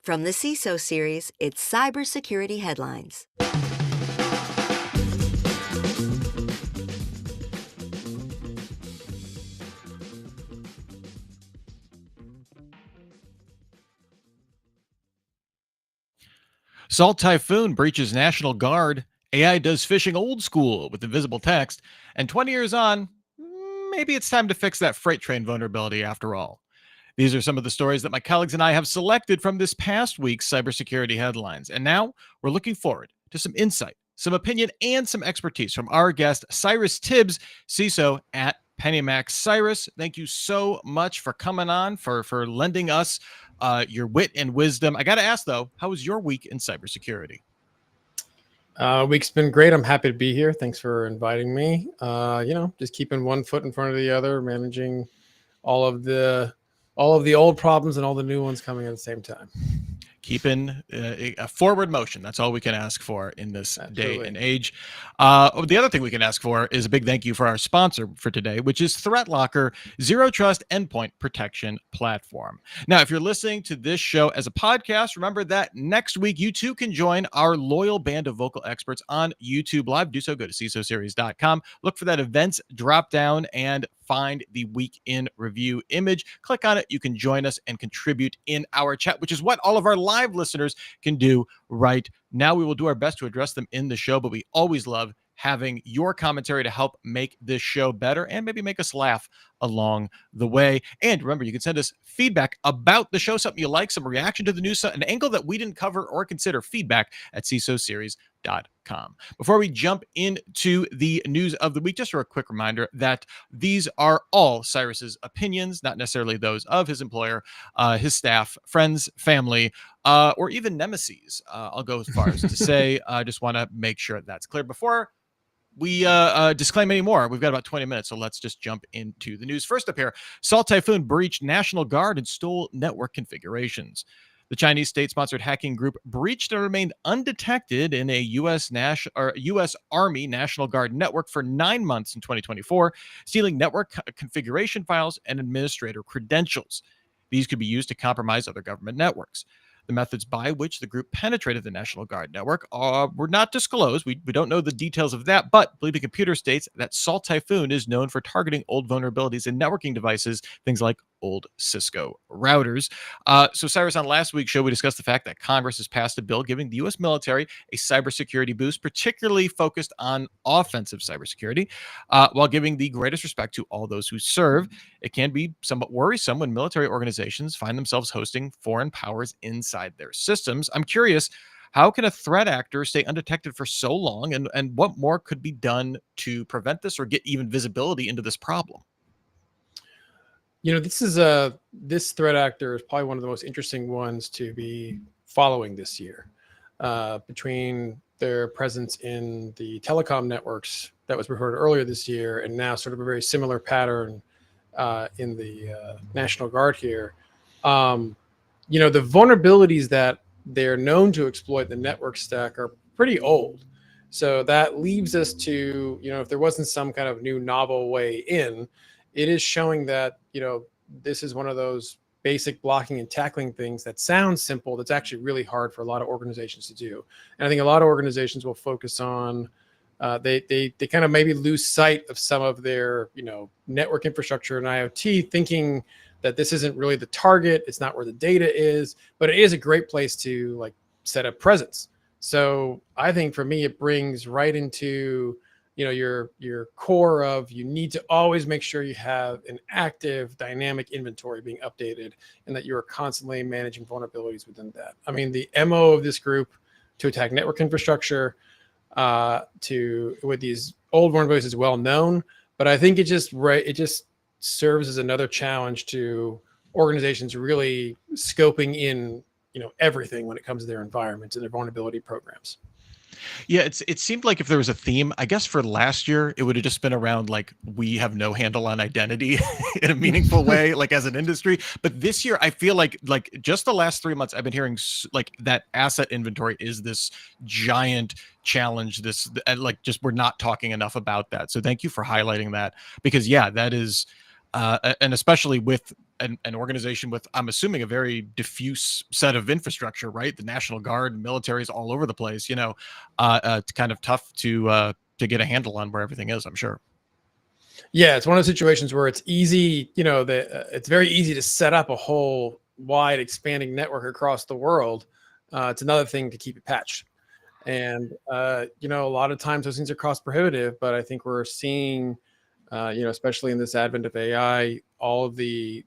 From the CISO Series, it's cybersecurity headlines. Salt Typhoon breaches National Guard. AI does phishing old school with invisible text. And 20 years on, maybe it's time to fix that freight train vulnerability after all. These are some of the stories that my colleagues and I have selected from this past week's cybersecurity headlines. And now we're looking forward to some insight, some opinion, and some expertise from our guest, Cyrus Tibbs, CISO at Pennymac. Cyrus, thank you so much for coming on, for lending us your wit and wisdom. I got to ask, though, how was your week in cybersecurity? Week's been great. I'm happy to be here. Thanks for inviting me. Just keeping one foot in front of the other, managing all of the old problems and all the new ones coming at the same time. Keeping a forward motion. That's all we can ask for in this day and age. The other thing we can ask for is a big thank you for our sponsor for today, which is ThreatLocker, Zero Trust Endpoint Protection Platform. Now, if you're listening to this show as a podcast, remember that next week you too can join our loyal band of vocal experts on YouTube Live. Do so, go to CISOSeries.com, look for that events drop down and find the week in review image. Click on it. You can join us and contribute in our chat, which is what all of our live listeners can do right now. We will do our best to address them in the show, but we always love having your commentary to help make this show better and maybe make us laugh along the way. And remember, you can send us feedback about the show, something you like, some reaction to the news, an angle that we didn't cover or consider, feedback at CISOSeries.com. Before we jump into the news of the week, just for a quick reminder that these are all Cyrus's opinions, not necessarily those of his employer, his staff, friends, family, or even nemesis. I'll go as far as to say, I just want to make sure that's clear before we disclaim anymore. We've got about 20 minutes, so let's just jump into the news. First up here, Salt Typhoon breached National Guard and stole network configurations. The Chinese state-sponsored hacking group breached and remained undetected in a U.S. Army National Guard network for 9 months in 2024, stealing network configuration files and administrator credentials. These could be used to compromise other government networks. The methods by which the group penetrated the National Guard network were not disclosed. We don't know the details of that, but Bleeping Computer states that Salt Typhoon is known for targeting old vulnerabilities in networking devices, things like old Cisco routers. So Cyrus, on last week's show, we discussed the fact that Congress has passed a bill giving the U.S. military a cybersecurity boost, particularly focused on offensive cybersecurity, while giving the greatest respect to all those who serve. It can be somewhat worrisome when military organizations find themselves hosting foreign powers inside their systems. I'm curious, how can a threat actor stay undetected for so long, and what more could be done to prevent this or get even visibility into this problem? This threat actor is probably one of the most interesting ones to be following this year, between their presence in the telecom networks that was reported earlier this year, and now sort of a very similar pattern in the National Guard here. The vulnerabilities that they're known to exploit the network stack are pretty old. So that leaves us to, if there wasn't some kind of new novel way in, it is showing that, this is one of those basic blocking and tackling things that sounds simple, that's actually really hard for a lot of organizations to do. And I think a lot of organizations will focus on, they kind of maybe lose sight of some of their, network infrastructure and IoT, thinking that this isn't really the target. It's not where the data is, but it is a great place to set a presence. So I think for me, it brings right into, your core of, you need to always make sure you have an active dynamic inventory being updated, and that you are constantly managing vulnerabilities within that. I mean, the MO of this group to attack network infrastructure with these old vulnerabilities is well known, but I think it just serves as another challenge to organizations really scoping in, everything when it comes to their environments and their vulnerability programs. Yeah, it seemed like if there was a theme, I guess for last year, it would have just been around we have no handle on identity in a meaningful way, as an industry. But this year, I feel like just the last 3 months, I've been hearing that asset inventory is this giant challenge. We're not talking enough about that. So thank you for highlighting that, because that is and especially with an organization with, I'm assuming, a very diffuse set of infrastructure, right? The National Guard, military is all over the place. It's kind of tough to get a handle on where everything is, I'm sure. Yeah, it's one of those situations where it's easy, it's very easy to set up a whole wide expanding network across the world. It's another thing to keep it patched. And, a lot of times those things are cost prohibitive, but I think we're seeing, especially in this advent of AI, all of the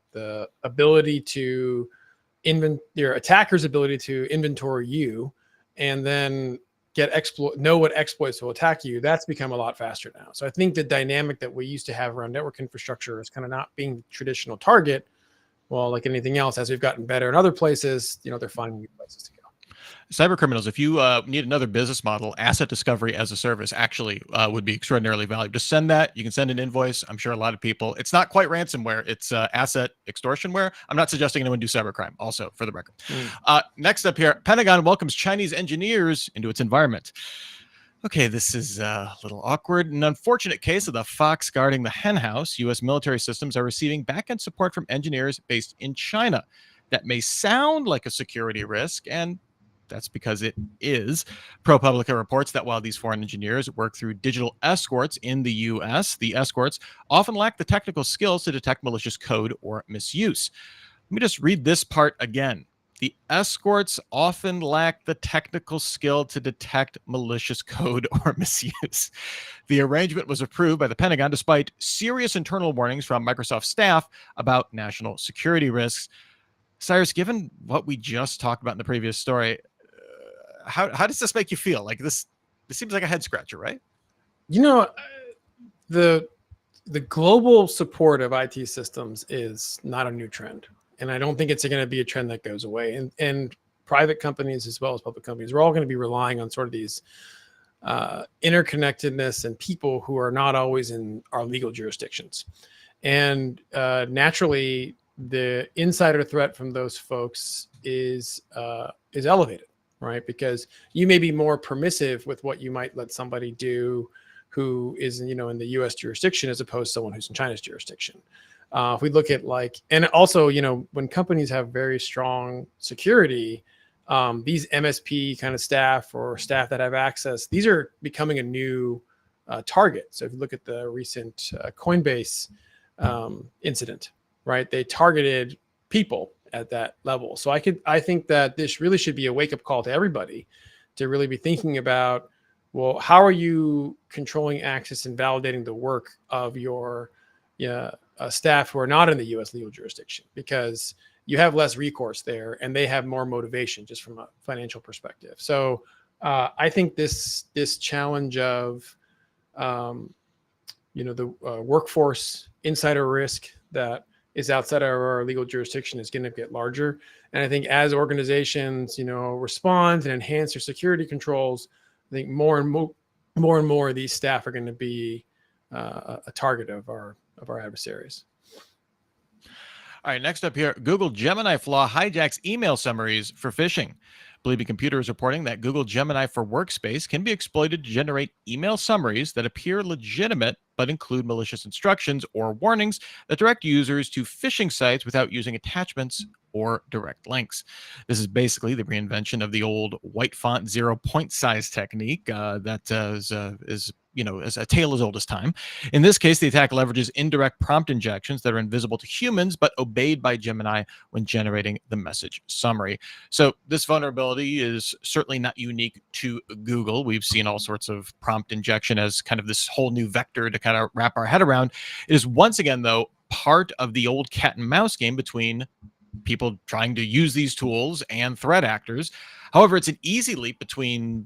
ability to your attacker's ability to inventory you and then know what exploits will attack you. That's become a lot faster now. So I think the dynamic that we used to have around network infrastructure is kind of not being the traditional target. Well, like anything else, as we've gotten better in other places, they're finding new places to go. Cyber criminals, if you need another business model, asset discovery as a service actually would be extraordinarily valuable. Just send that. You can send an invoice. I'm sure a lot of people, it's not quite ransomware. It's asset extortionware. I'm not suggesting anyone do cybercrime, also, for the record. Next up here, Pentagon welcomes Chinese engineers into its environment. Okay, this is a little awkward. An unfortunate case of the fox guarding the henhouse. U.S. military systems are receiving back-end support from engineers based in China. That may sound like a security risk, and that's because it is. ProPublica reports that while these foreign engineers work through digital escorts in the U.S., the escorts often lack the technical skills to detect malicious code or misuse. Let me just read this part again. The escorts often lack the technical skill to detect malicious code or misuse. The arrangement was approved by the Pentagon despite serious internal warnings from Microsoft staff about national security risks. Cyrus, given what we just talked about in the previous story, how does this make you feel? Like this seems like a head scratcher, right? The global support of IT systems is not a new trend. And I don't think it's going to be a trend that goes away. And private companies as well as public companies, we're all going to be relying on sort of these interconnectedness and people who are not always in our legal jurisdictions. And naturally, the insider threat from those folks is elevated, right? Because you may be more permissive with what you might let somebody do who is, in the U.S. jurisdiction as opposed to someone who's in China's jurisdiction. If we look at and also, when companies have very strong security, these MSP kind of staff or staff that have access, these are becoming a new target. So if you look at the recent Coinbase incident, right, they targeted people at that level. So I think that this really should be a wake-up call to everybody to really be thinking about, well, how are you controlling access and validating the work of your staff who are not in the U.S. legal jurisdiction, because you have less recourse there and they have more motivation just from a financial perspective. So I think this challenge of the workforce insider risk that is outside of our legal jurisdiction is going to get larger. And I think as organizations respond and enhance their security controls, I think more and more of these staff are going to be a target of our adversaries. All right, next up here, Google Gemini flaw hijacks email summaries for phishing. Believing Computer is reporting that Google Gemini for Workspace can be exploited to generate email summaries that appear legitimate but include malicious instructions or warnings that direct users to phishing sites without using attachments or direct links. This is basically the reinvention of the old white font 0 point size technique that is as a tale as old as time. In this case, the attack leverages indirect prompt injections that are invisible to humans but obeyed by Gemini when generating the message summary. So this vulnerability is certainly not unique to Google. We've seen all sorts of prompt injection as kind of this whole new vector to kind of wrap our head around. It is once again, though, part of the old cat and mouse game between people trying to use these tools and threat actors. However, it's an easy leap between,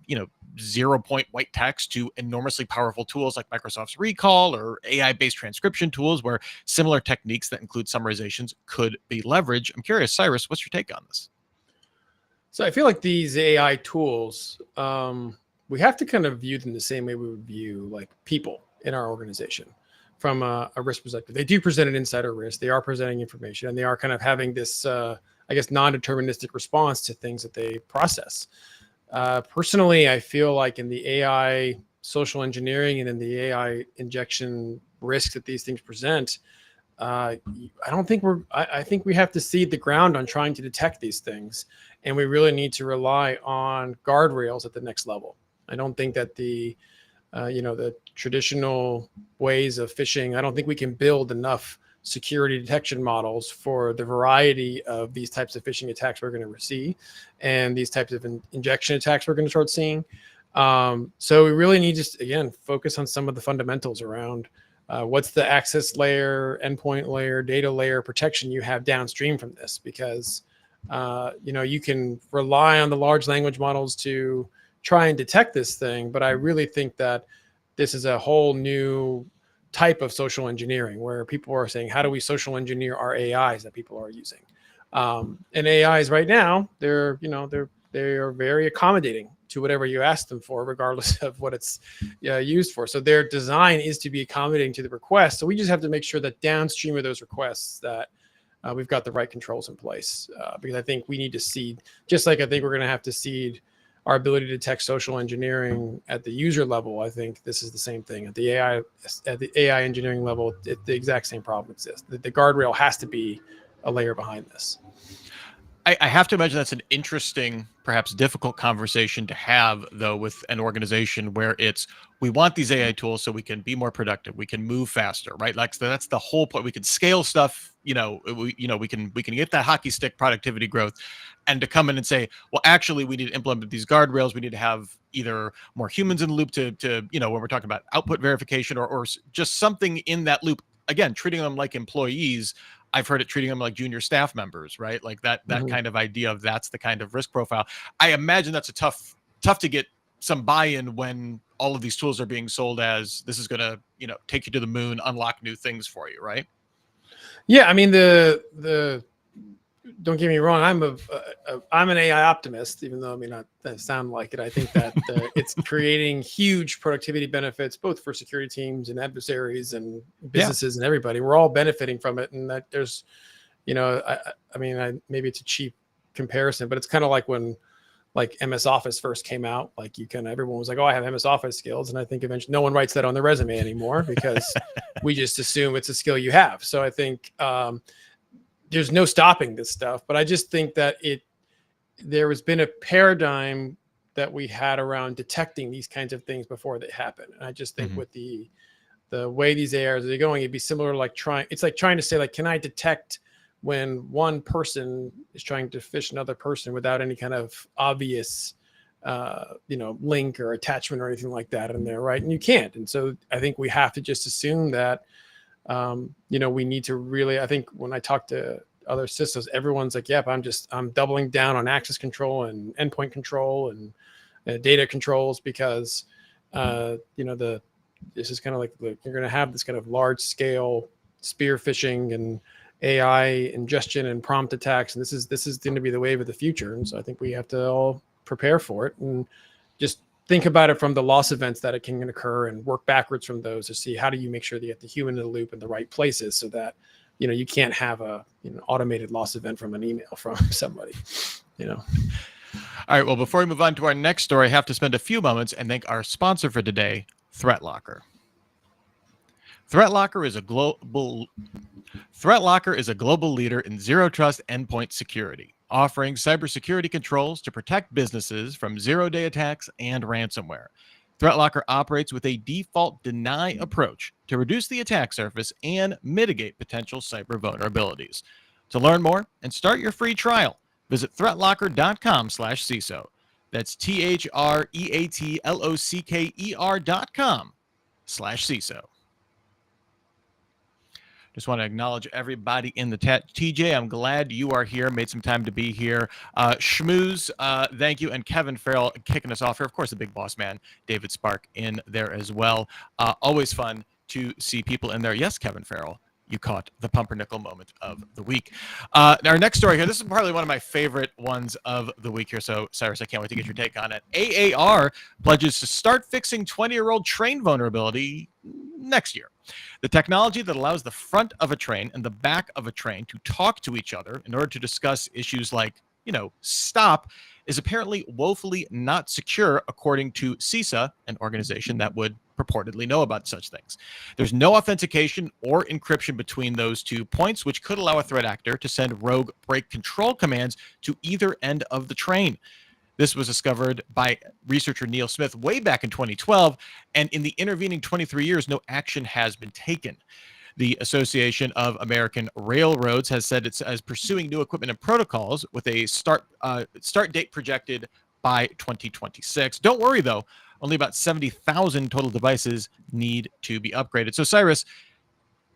0 point white text to enormously powerful tools like Microsoft's Recall or AI-based transcription tools where similar techniques that include summarizations could be leveraged. I'm curious, Cyrus, what's your take on this? So I feel like these AI tools, we have to kind of view them the same way we would view like people in our organization. From a risk perspective, they do present an insider risk. They are presenting information, and they are kind of having this, non-deterministic response to things that they process. Personally, I feel like in the AI social engineering and in the AI injection risk that these things present, I don't think I think we have to cede the ground on trying to detect these things, and we really need to rely on guardrails at the next level. I don't think that the traditional ways of phishing, I don't think we can build enough security detection models for the variety of these types of phishing attacks we're going to see, and these types of injection attacks we're going to start seeing. So we really need to, again, focus on some of the fundamentals around what's the access layer, endpoint layer, data layer protection you have downstream from this, because you can rely on the large language models to try and detect this thing, but I really think that this is a whole new type of social engineering where people are saying, how do we social engineer our AIs that people are using? And AIs right now, they are very accommodating to whatever you ask them for, regardless of what it's used for. So their design is to be accommodating to the request. So we just have to make sure that downstream of those requests that we've got the right controls in place, because I think we need to seed, just like I think we're going to have to seed our ability to detect social engineering at the user level. I think this is the same thing at the AI engineering level. The exact same problem exists. The guardrail has to be a layer behind this. I have to imagine that's an interesting, perhaps difficult conversation to have, though, with an organization where we want these AI tools so we can be more productive, we can move faster, right? Like that's the whole point. We can scale stuff, we can get that hockey stick productivity growth, and to come in and say, well, actually, we need to implement these guardrails. We need to have either more humans in the loop to when we're talking about output verification or just something in that loop. Again, treating them like employees. I've heard it treating them like junior staff members, right? Like that kind of idea of that's the kind of risk profile. I imagine that's a tough to get some buy-in when all of these tools are being sold as this is going to, take you to the moon, unlock new things for you, right? Yeah, I mean the don't get me wrong, I'm an AI optimist, even though I may not sound like it. I think that it's creating huge productivity benefits, both for security teams and adversaries and businesses and everybody. We're all benefiting from it, and that there's, maybe it's a cheap comparison, but it's kind of like when MS Office first came out. Everyone was like, "Oh, I have MS Office skills," and I think eventually no one writes that on their resume anymore because we just assume it's a skill you have. So I think there's no stopping this stuff, but I just think that there has been a paradigm that we had around detecting these kinds of things before they happen. And I just think with the way these ARs are going, it'd be similar to trying to say, can I detect when one person is trying to phish another person without any kind of obvious, link or attachment or anything like that in there, right? And you can't. And so I think we have to just assume that, we need to really, I think when I talk to other CISOs, everyone's like, yep, I'm doubling down on access control and endpoint control and data controls, because, this is kind of you're going to have this kind of large scale spear phishing and AI ingestion and prompt attacks. And this is going to be the wave of the future. And so I think we have to all prepare for it and just think about it from the loss events that it can occur and work backwards from those to see how do you make sure that you get the human in the loop in the right places, so that, you can't have a automated loss event from an email from somebody, All right. Well, before we move on to our next story, I have to spend a few moments and thank our sponsor for today, ThreatLocker. ThreatLocker is a global leader in zero trust endpoint security, offering cybersecurity controls to protect businesses from zero-day attacks and ransomware. ThreatLocker operates with a default deny approach to reduce the attack surface and mitigate potential cyber vulnerabilities. To learn more and start your free trial, visit threatlocker.com/CISO. That's THREATLOCKER.com/CISO. Just want to acknowledge everybody in the chat. TJ, I'm glad you are here, made some time to be here. Schmooze, thank you. And Kevin Farrell kicking us off here. Of course, the big boss man, David Spark, in there as well. Always fun to see people in there. Yes, Kevin Farrell, you caught the pumpernickel moment of the week. Our next story here, this is probably one of my favorite ones of the week here. So, Cyrus, I can't wait to get your take on it. AAR pledges to start fixing 20-year-old train vulnerability next year. The technology that allows the front of a train and the back of a train to talk to each other in order to discuss issues like, stop, is apparently woefully not secure, according to CISA, an organization that would purportedly know about such things. There's no authentication or encryption between those 2 points, which could allow a threat actor to send rogue break control commands to either end of the train. This was discovered by researcher Neil Smith way back in 2012, and in the intervening 23 years, no action has been taken. The Association of American Railroads has said it's as pursuing new equipment and protocols with a start date projected by 2026. Don't worry, though. Only about 70,000 total devices need to be upgraded. So, Cyrus,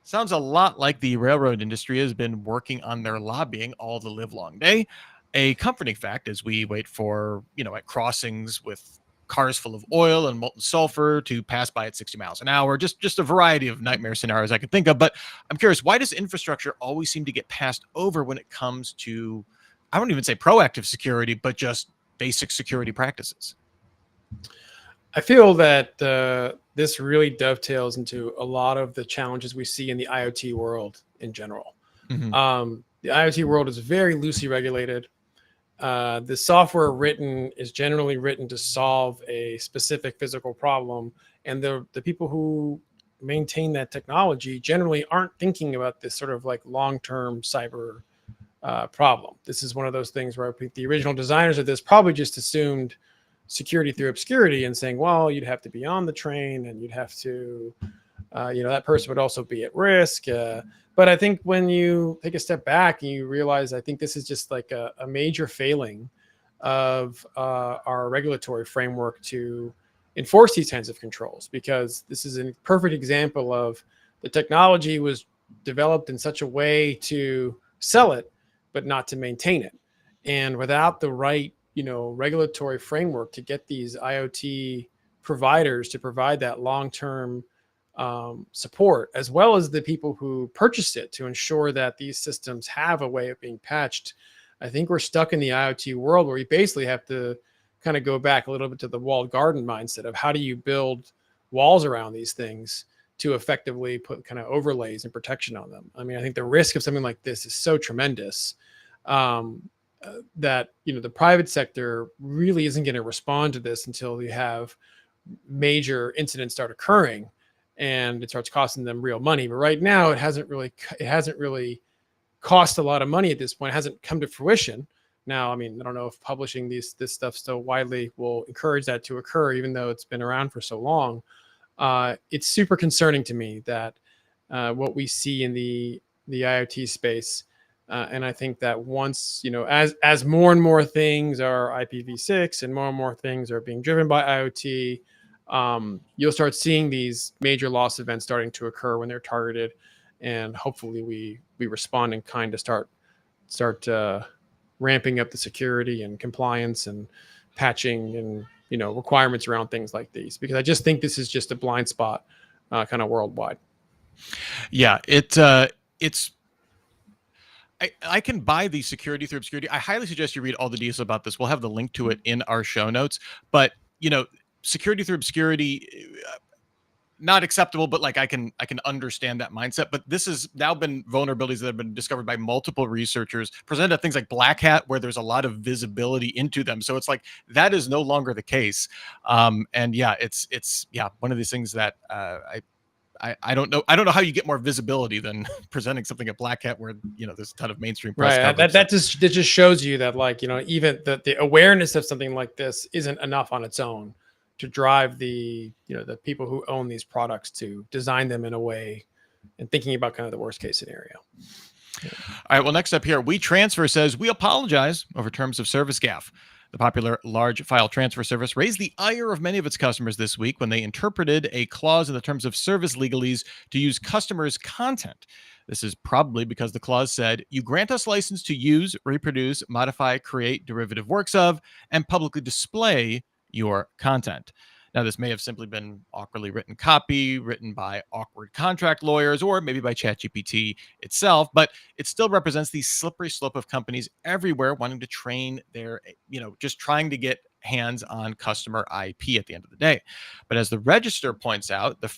sounds a lot like the railroad industry has been working on their lobbying all the livelong day. A comforting fact as we wait for, at crossings with cars full of oil and molten sulfur to pass by at 60 miles an hour, just a variety of nightmare scenarios I could think of. But I'm curious, why does infrastructure always seem to get passed over when it comes to, I wouldn't even say proactive security, but just basic security practices? I feel that this really dovetails into a lot of the challenges we see in the IoT world in general. Mm-hmm. The IoT world is very loosely regulated. The software written is generally written to solve a specific physical problem, and the people who maintain that technology generally aren't thinking about this sort of like long-term cyber problem. This is one of those things where I think the original designers of this probably just assumed security through obscurity and saying, well, you'd have to be on the train and you'd have to, that person would also be at risk. But I think when you take a step back and you realize, I think this is just like a major failing of our regulatory framework to enforce these kinds of controls, because this is a perfect example of the technology was developed in such a way to sell it, but not to maintain it. And without the right, regulatory framework to get these IoT providers to provide that long-term support, as well as the people who purchased it to ensure that these systems have a way of being patched, I think we're stuck in the IoT world where we basically have to kind of go back a little bit to the walled garden mindset of how do you build walls around these things to effectively put kind of overlays and protection on them. I mean, I think the risk of something like this is so tremendous that, the private sector really isn't going to respond to this until we have major incidents start occurring and it starts costing them real money. But right now it hasn't really cost a lot of money at this point. It hasn't come to fruition. Now, I mean, I don't know if publishing this stuff so widely will encourage that to occur, even though it's been around for so long. It's super concerning to me that what we see in the IoT space, and I think that once, as more and more things are IPv6 and more things are being driven by IoT, you'll start seeing these major loss events starting to occur when they're targeted, and hopefully we respond in kind to start ramping up the security and compliance and patching and requirements around things like these, because I just think this is just a blind spot kind of worldwide. Yeah, it's I can buy the security through obscurity. I highly suggest you read all the details about this. We'll have the link to it in our show notes. But security through obscurity, not acceptable. But like I can understand that mindset. But this has now been vulnerabilities that have been discovered by multiple researchers, presented at things like Black Hat, where there's a lot of visibility into them. So it's like that is no longer the case. And yeah, it's one of these things that I don't know. I don't know how you get more visibility than presenting something at Black Hat where, there's a ton of mainstream press coverage. That just shows you that, like, even the awareness of something like this isn't enough on its own to drive the people who own these products to design them in a way and thinking about kind of the worst case scenario. All right. Well, next up here, WeTransfer says we apologize over terms of service Gaff. The popular large file transfer service raised the ire of many of its customers this week when they interpreted a clause in the terms of service legalese to use customers' content. This is probably because the clause said, you grant us license to use, reproduce, modify, create derivative works of, and publicly display your content. Now, this may have simply been awkwardly written copy, written by awkward contract lawyers, or maybe by ChatGPT itself, but it still represents the slippery slope of companies everywhere wanting to train their, just trying to get hands on customer IP at the end of the day. But as the Register points out, the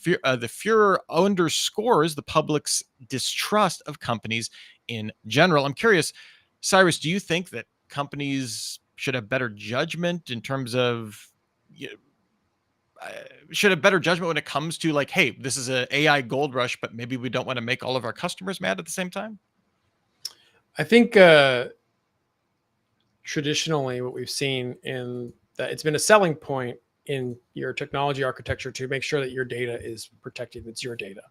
furor underscores the public's distrust of companies in general. I'm curious, Cyrus, do you think that companies should have better judgment in terms of should have better judgment when it comes to like, hey, this is a AI gold rush, but maybe we don't want to make all of our customers mad at the same time? I think traditionally what we've seen in that it's been a selling point in your technology architecture to make sure that your data is protected. It's your data.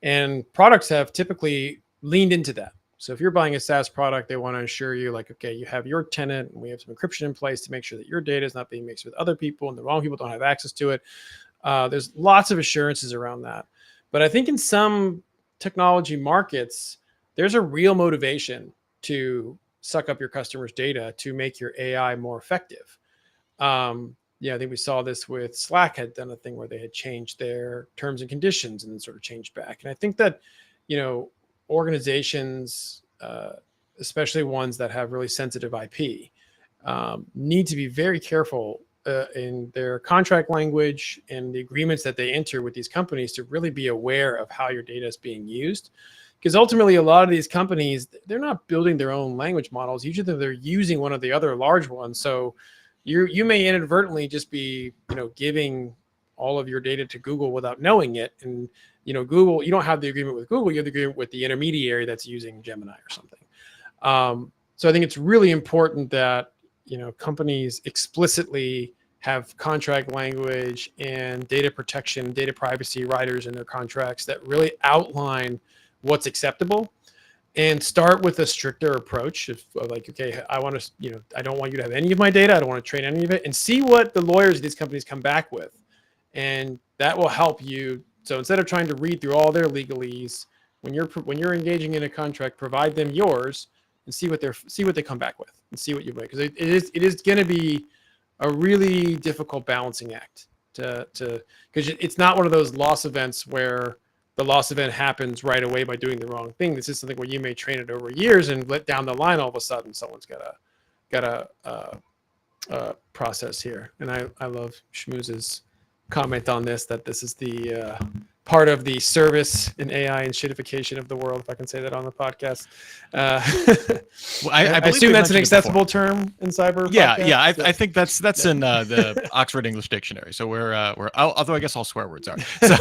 And products have typically leaned into that. So if you're buying a SaaS product, they want to assure you like, okay, you have your tenant and we have some encryption in place to make sure that your data is not being mixed with other people and the wrong people don't have access to it. There's lots of assurances around that. But I think in some technology markets, there's a real motivation to suck up your customers' data to make your AI more effective. I think we saw this with Slack had done a thing where they had changed their terms and conditions and then sort of changed back. And I think that, organizations, especially ones that have really sensitive IP, need to be very careful in their contract language and the agreements that they enter with these companies to really be aware of how your data is being used. Because ultimately, a lot of these companies, they're not building their own language models. Usually they're using one of the other large ones. So you may inadvertently just be, giving all of your data to Google without knowing it. And, Google, you don't have the agreement with Google, you have the agreement with the intermediary that's using Gemini or something. So I think it's really important that, companies explicitly have contract language and data protection, data privacy riders in their contracts that really outline what's acceptable and start with a stricter approach of like, okay, I want to, I don't want you to have any of my data. I don't want to train any of it, and see what the lawyers of these companies come back with. And that will help you. So instead of trying to read through all their legalese, when you're engaging in a contract, provide them yours and see what they come back with and see what you make. Because it is going to be a really difficult balancing act because it's not one of those loss events where the loss event happens right away by doing the wrong thing. This is something where you may train it over years and let down the line, all of a sudden someone's got a process here. And I love Shmooz's comment on this, that this is the part of the service in AI and shitification of the world, if I can say that on the podcast. Well, I assume that's an acceptable term in cyber. Yeah. I think that's in the Oxford English Dictionary. So we're although I guess all swear words are. So,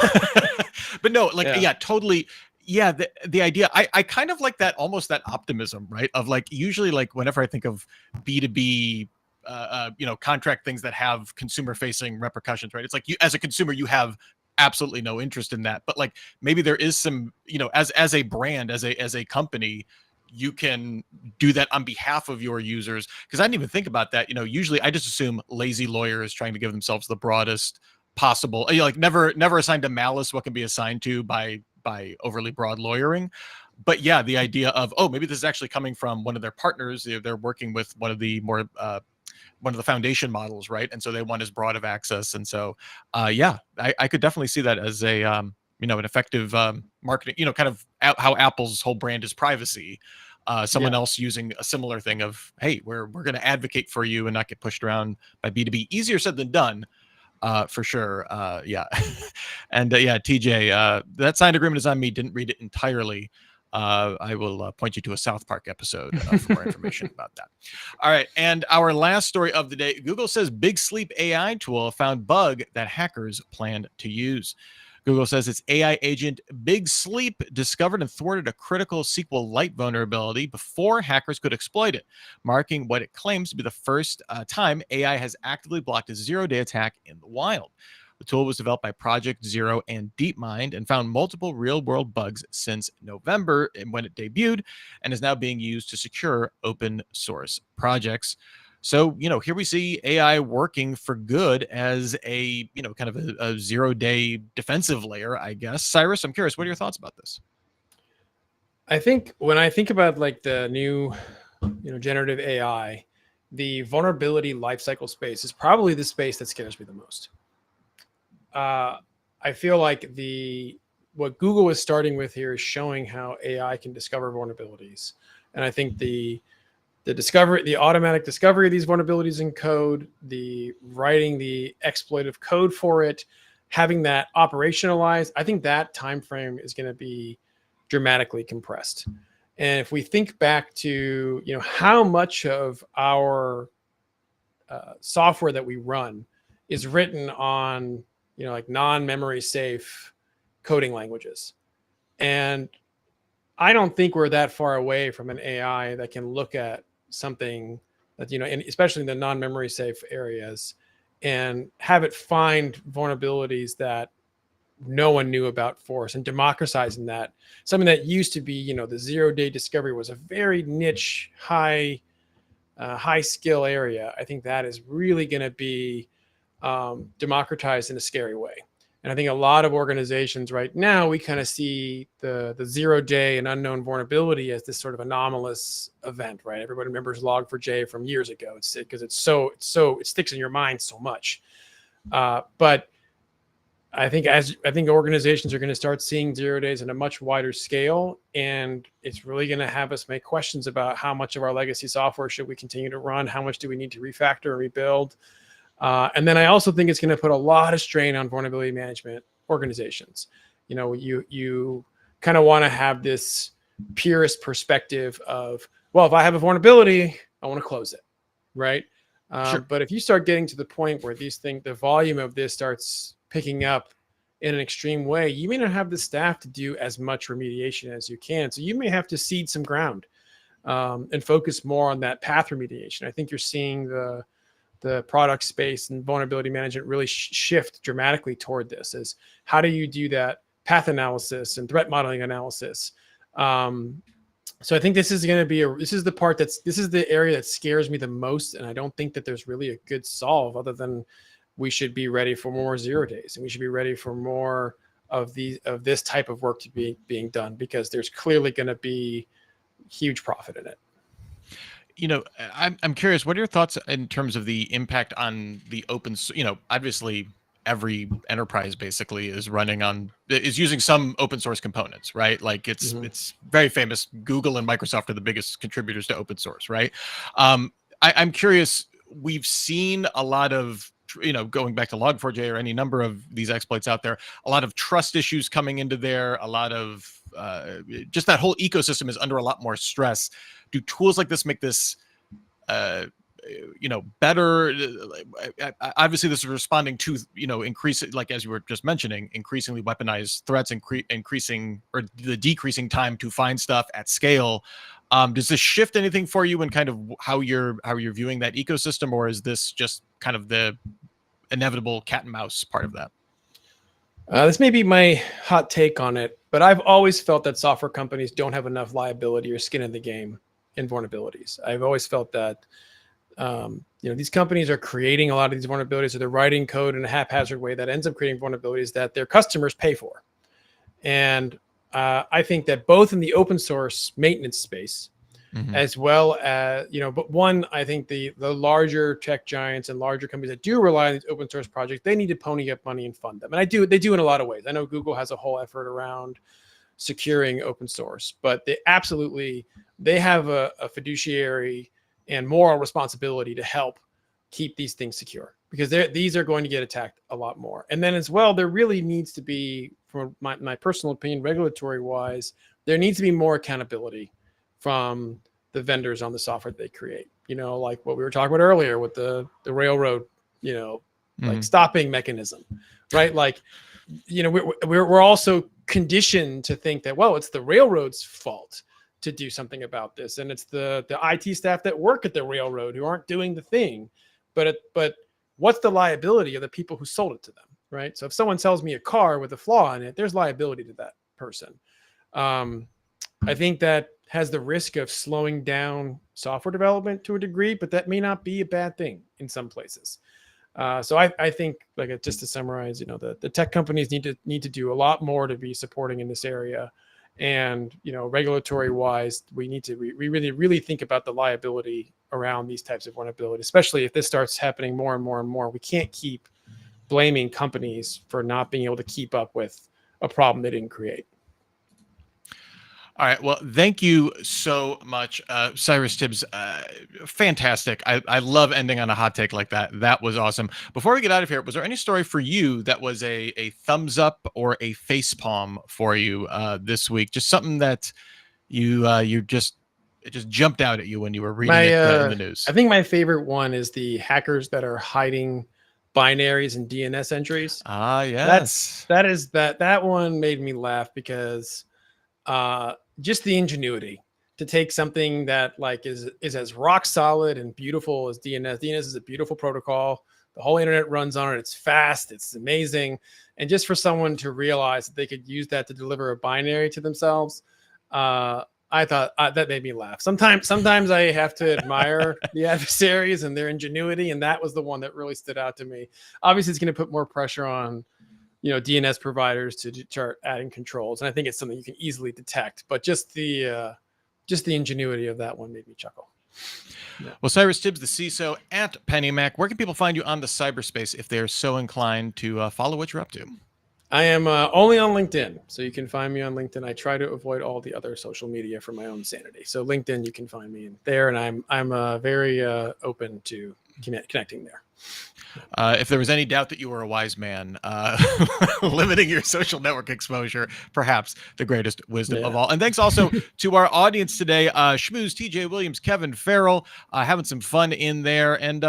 but no, totally. Yeah, the idea, I kind of like that, almost that optimism, right? Of like, usually like whenever I think of B2B, contract things that have consumer facing repercussions, right? It's like you, as a consumer, you have absolutely no interest in that, but like maybe there is some, as a brand, as a company, you can do that on behalf of your users. Because I didn't even think about that. Usually I just assume lazy lawyers trying to give themselves the broadest possible, like never assigned to malice what can be assigned to by overly broad lawyering. But yeah, the idea of, maybe this is actually coming from one of their partners. They're working with one of the more one of the foundation models, right? And so they want as broad of access. And so, I could definitely see that as a, an effective marketing, kind of how Apple's whole brand is privacy. Someone else using a similar thing of, hey, we're going to advocate for you and not get pushed around by B2B. Easier said than done, for sure. And TJ, that signed agreement is on me. Didn't read it entirely. I will point you to a South Park episode for more information about that. All right. And our last story of the day, Google says Big Sleep AI tool found bug that hackers planned to use. Google says its AI agent Big Sleep discovered and thwarted a critical SQLite vulnerability before hackers could exploit it, marking what it claims to be the first time AI has actively blocked a zero-day attack in the wild. The tool was developed by Project Zero and DeepMind and found multiple real-world bugs since November when it debuted, and is now being used to secure open source projects. So, here we see AI working for good as a, kind of a zero-day defensive layer, I guess. Cyrus, I'm curious, what are your thoughts about this? I think when I think about like the new, generative AI, the vulnerability lifecycle space is probably the space that scares me the most. I feel like what Google is starting with here is showing how AI can discover vulnerabilities. And I think the automatic discovery of these vulnerabilities in code, the writing the exploitive code for it, having that operationalized, I think that time frame is going to be dramatically compressed. And if we think back to how much of our software that we run is written on like non-memory safe coding languages. And I don't think we're that far away from an AI that can look at something that, and especially in the non-memory safe areas, and have it find vulnerabilities that no one knew about for us, and democratizing that. Something that used to be, the 0-day discovery was a very niche, high skill area. I think that is really going to be democratized in a scary way. And I think a lot of organizations right now, we kind of see the 0-day and unknown vulnerability as this sort of anomalous event, right? Everybody remembers Log4j from years ago. It's because it sticks in your mind so much. But I think organizations are going to start seeing 0 days in a much wider scale, and it's really going to have us make questions about how much of our legacy software should we continue to run, how much do we need to refactor and rebuild. And then I also think it's going to put a lot of strain on vulnerability management organizations. You kind of want to have this purist perspective of, well, if I have a vulnerability, I want to close it, right? Sure. But if you start getting to the point where the volume of this starts picking up in an extreme way, you may not have the staff to do as much remediation as you can. So you may have to cede some ground and focus more on that path remediation. I think you're seeing the product space and vulnerability management really shift dramatically toward this. Is how do you do that path analysis and threat modeling analysis? So I think this is going to be this is the area that scares me the most. And I don't think that there's really a good solve other than we should be ready for more 0 days, and we should be ready for more of this type of work to be being done, because there's clearly going to be huge profit in it. I'm curious, what are your thoughts in terms of the impact on the open, obviously every enterprise basically is using some open source components, right? Like it's very famous. Google and Microsoft are the biggest contributors to open source, right? I'm curious, we've seen a lot of, going back to Log4j or any number of these exploits out there, a lot of trust issues coming into there, a lot of just that whole ecosystem is under a lot more stress. Do tools like this make this better? Obviously this is responding to, increase, like as you were just mentioning, increasingly weaponized threats, increasing or the decreasing time to find stuff at scale. Does this shift anything for you in kind of how you're viewing that ecosystem, or is this just kind of the inevitable cat and mouse part of that? This may be my hot take on it, but I've always felt that software companies don't have enough liability or skin in the game in vulnerabilities. I've always felt that these companies are creating a lot of these vulnerabilities, or they're writing code in a haphazard way that ends up creating vulnerabilities that their customers pay for. And I think that both in the open source maintenance space, as well as, but one, I think the larger tech giants and larger companies that do rely on these open source projects, they need to pony up money and fund them. And they do in a lot of ways. I know Google has a whole effort around securing open source, but they have a fiduciary and moral responsibility to help keep these things secure, because these are going to get attacked a lot more. And then as well, there really needs to be, from my personal opinion, regulatory wise, there needs to be more accountability from the vendors on the software that they create. Like what we were talking about earlier with the railroad, like stopping mechanism, right? Like, we're also conditioned to think that, well, it's the railroad's fault to do something about this, and it's the IT staff that work at the railroad who aren't doing the thing. But what's the liability of the people who sold it to them, right? So if someone sells me a car with a flaw in it, there's liability to that person. I think that has the risk of slowing down software development to a degree, but that may not be a bad thing in some places. So I think, like, just to summarize, the tech companies need to do a lot more to be supporting in this area. And, regulatory wise, we need to really think about the liability around these types of vulnerabilities, especially if this starts happening more and more and more. We can't keep blaming companies for not being able to keep up with a problem they didn't create. All right. Well, thank you so much, Cyrus Tibbs. Fantastic. I love ending on a hot take like that. That was awesome. Before we get out of here, was there any story for you that was a thumbs up or a face palm for you this week? Just something that it just jumped out at you when you were reading it in the news. I think my favorite one is the hackers that are hiding binaries and DNS entries. Ah, yes. That one made me laugh because just the ingenuity to take something that like is as rock solid and beautiful as DNS. DNS is a beautiful protocol. The whole internet runs on it. It's fast. It's amazing. And just for someone to realize that they could use that to deliver a binary to themselves, I thought that made me laugh. Sometimes I have to admire the adversaries and their ingenuity, and that was the one that really stood out to me. Obviously, it's going to put more pressure on DNS providers to start adding controls, and I think it's something you can easily detect. But just the ingenuity of that one made me chuckle. Yeah. Well, Cyrus Tibbs, the CISO at Pennymac, where can people find you on the cyberspace if they're so inclined to follow what you're up to? I am only on LinkedIn, so you can find me on LinkedIn. I try to avoid all the other social media for my own sanity. So LinkedIn, you can find me in there, and I'm very open to connecting there. If there was any doubt that you were a wise man, limiting your social network exposure, perhaps the greatest wisdom of all. And thanks also to our audience today, Schmooze, TJ Williams, Kevin Farrell, having some fun in there and,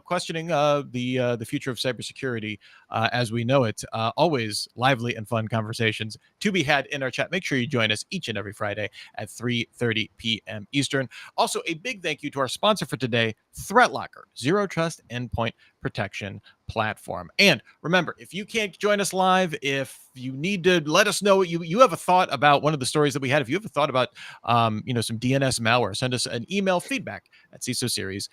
questioning the future of cybersecurity as we know it. Always lively and fun conversations to be had in our chat. Make sure you join us each and every Friday at 3:30 p.m. Eastern. Also, a big thank you to our sponsor for today, ThreatLocker, Zero Trust Endpoint Protection platform. And remember, if you can't join us live, if you need to let us know you have a thought about one of the stories that we had, if you have a thought about some DNS malware, send us an email, feedback@CISOseries.com.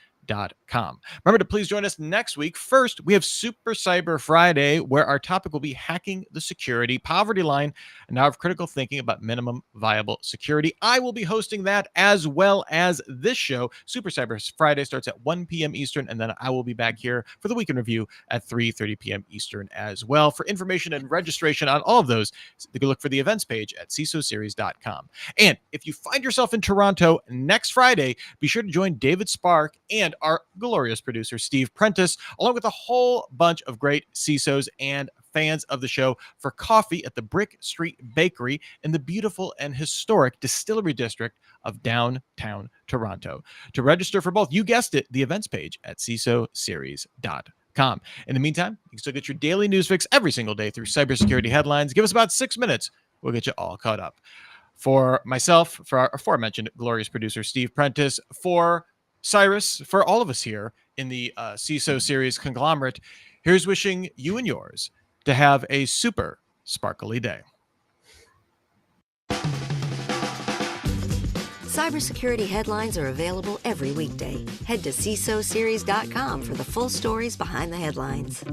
Remember to please join us next week. First, we have Super Cyber Friday, where our topic will be hacking the security poverty line and now of critical thinking about minimum viable security. I will be hosting that as well as this show. Super Cyber Friday starts at 1 p.m. Eastern, and then I will be back here for the weekend review at 3:30 p.m. Eastern as well. For information and registration on all of those, you can look for the events page at CISOseries.com. And if you find yourself in Toronto next Friday, be sure to join David Spark and our glorious producer, Steve Prentice, along with a whole bunch of great CISOs and fans of the show for coffee at the Brick Street Bakery in the beautiful and historic Distillery District of downtown Toronto. To register for both, you guessed it, the events page at CISOseries.com. In the meantime, you can still get your daily news fix every single day through cybersecurity headlines. Give us about 6 minutes. We'll get you all caught up. For myself, for our aforementioned glorious producer, Steve Prentice, for Cyrus, for all of us here in the CISO Series conglomerate, here's wishing you and yours to have a super sparkly day. Cybersecurity headlines are available every weekday. Head to CISOseries.com for the full stories behind the headlines.